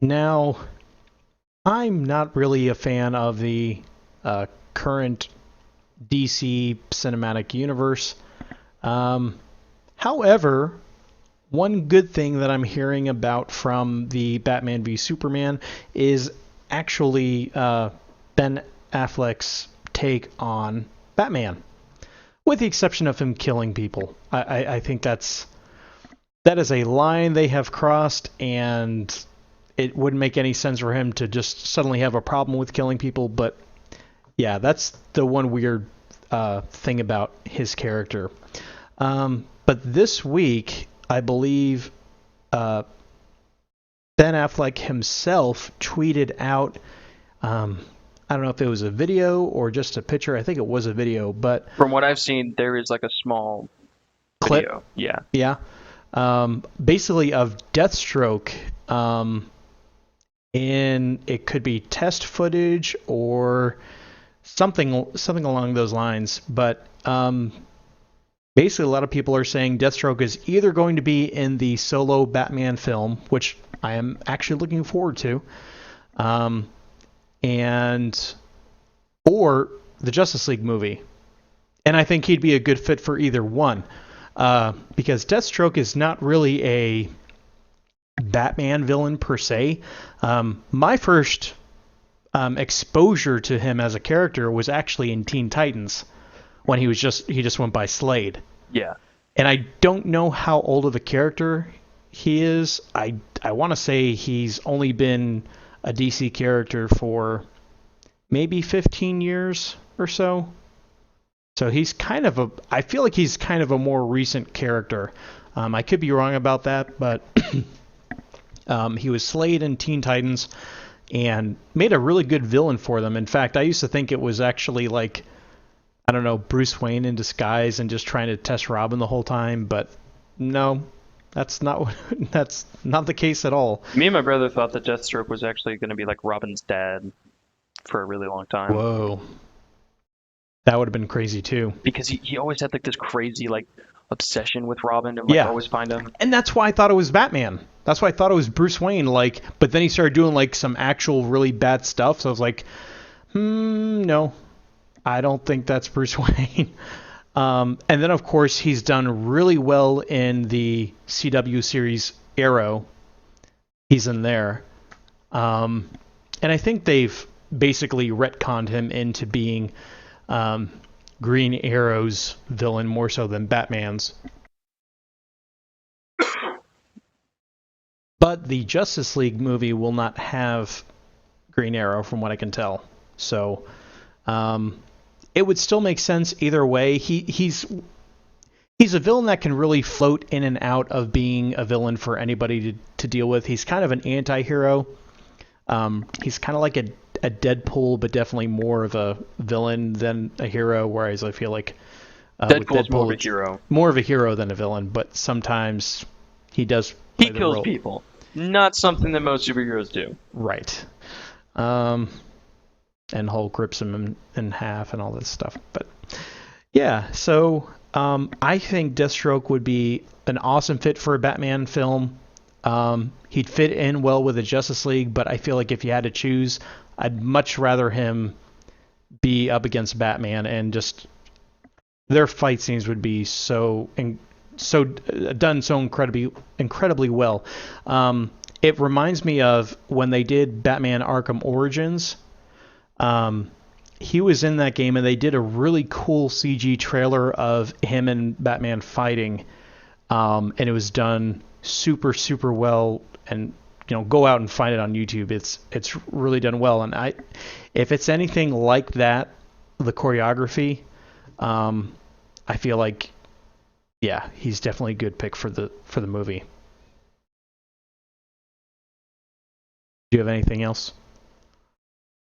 Now, I'm not really a fan of the current DC cinematic universe. Um, However, one good thing that I'm hearing about from the Batman v Superman is actually Ben Affleck's take on Batman, with the exception of him killing people. I think that is a line they have crossed, and it wouldn't make any sense for him to just suddenly have a problem with killing people. But yeah, that's the one weird thing about his character. But this week, I believe uh, Ben Affleck himself tweeted out. I don't know if it was a video or just a picture. I think it was a video, but From what I've seen, there is like a small clip, video. Yeah. yeah, basically of Deathstroke. In it could be test footage or something along those lines. But basically, a lot of people are saying Deathstroke is either going to be in the solo Batman film, which I am actually looking forward to, um, and or the Justice League movie. And I think he'd be a good fit for either one, because Deathstroke is not really a Batman villain per se. My first exposure to him as a character was actually in Teen Titans when he just went by Slade. Yeah. And I don't know how old of a character he is. I want to say he's only been a DC character for maybe 15 years or so. So he's kind of a. I feel like he's kind of a more recent character. I could be wrong about that, but he was Slade in Teen Titans and made a really good villain for them. In fact, I used to think it was actually like, I don't know, Bruce Wayne in disguise and just trying to test Robin the whole time, but no, that's not the case at all. Me and my brother thought that Deathstroke was actually going to be like Robin's dad for a really long time Whoa, that would have been crazy too. because he always had like this crazy like obsession with Robin and like Yeah, always find him. and that's why I thought it was Batman. That's why I thought it was Bruce Wayne. Like, but then he started doing like some actual really bad stuff. So I was like, no, I don't think that's Bruce Wayne. And then, of course, he's done really well in the CW series Arrow. He's in there. And I think they've basically retconned him into being Green Arrow's villain more so than Batman's. But the Justice League movie will not have Green Arrow, from what I can tell. So it would still make sense either way. He's a villain that can really float in and out of being a villain for anybody to deal with. He's kind of an anti-hero. He's kind of like a Deadpool, but definitely more of a villain than a hero. Whereas I feel like with Deadpool's Deadpool, more of a it's hero. more of a hero than a villain. But sometimes he does He play the kills role. people. Not something that most superheroes do. Right. And Hulk rips him in half and all this stuff. But yeah, so I think Deathstroke would be an awesome fit for a Batman film. He'd fit in well with the Justice League, but I feel like if you had to choose, I'd much rather him be up against Batman, and just their fight scenes would be so done so incredibly well. It reminds me of when they did Batman Arkham Origins. He was in that game, and they did a really cool CG trailer of him and Batman fighting, and it was done super well. And go out and find it on YouTube. It's really done well. And if it's anything like that, the choreography, I feel like, yeah, he's definitely a good pick for the movie. Do you have anything else?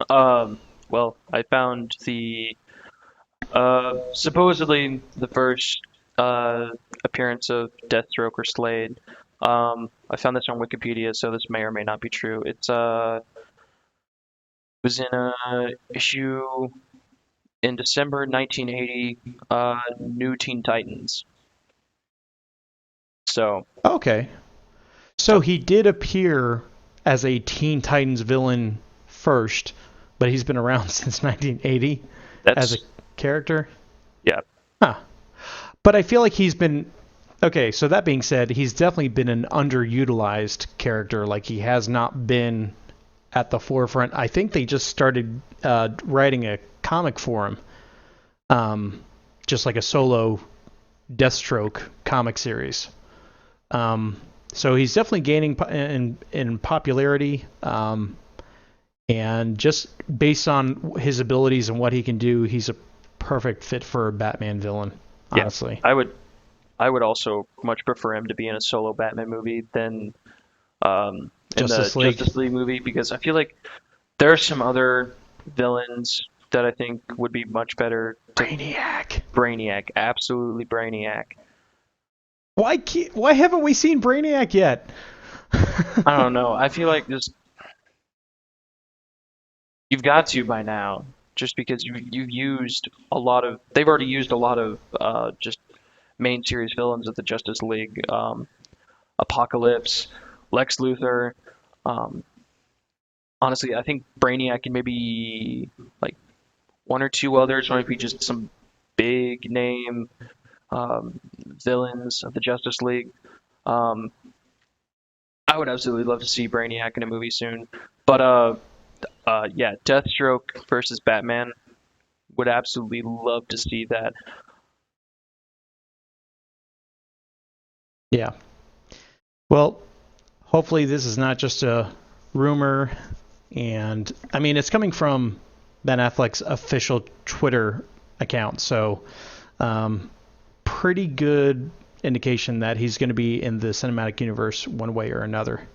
Well, I found the supposedly the first appearance of Deathstroke or Slade. I found this on Wikipedia, so this may or may not be true. Was in a issue in December 1980, New Teen Titans. So, Okay. So he did appear as a Teen Titans villain first, but he's been around since 1980 as a That's character. yeah, Huh. But I feel like he's been okay. So that being said, he's definitely been an underutilized character. Like he has not been at the forefront. I think they just started writing a comic for him, just like a solo Deathstroke comic series. So he's definitely gaining in popularity, and just based on his abilities and what he can do, he's a perfect fit for a Batman villain. yeah. Honestly, I would also much prefer him to be in a solo Batman movie than in the Justice League, Justice League movie because I feel like there are some other villains that I think would be much better to Brainiac. Brainiac, absolutely Brainiac. Why haven't we seen Brainiac yet? I don't know. I feel like just you've got to by now, just because you've used a lot of they've already used a lot of just main series villains of the Justice League, Apocalypse, Lex Luthor. Um, Honestly, I think Brainiac and maybe like one or two others might be just some big name villains of the Justice League. Um, I would absolutely love to see Brainiac in a movie soon. But yeah, Deathstroke versus Batman would absolutely love to see that. Yeah. Well, hopefully this is not just a rumor, and I mean it's coming from Ben Affleck's official Twitter account, so pretty good indication that he's going to be in the cinematic universe one way or another.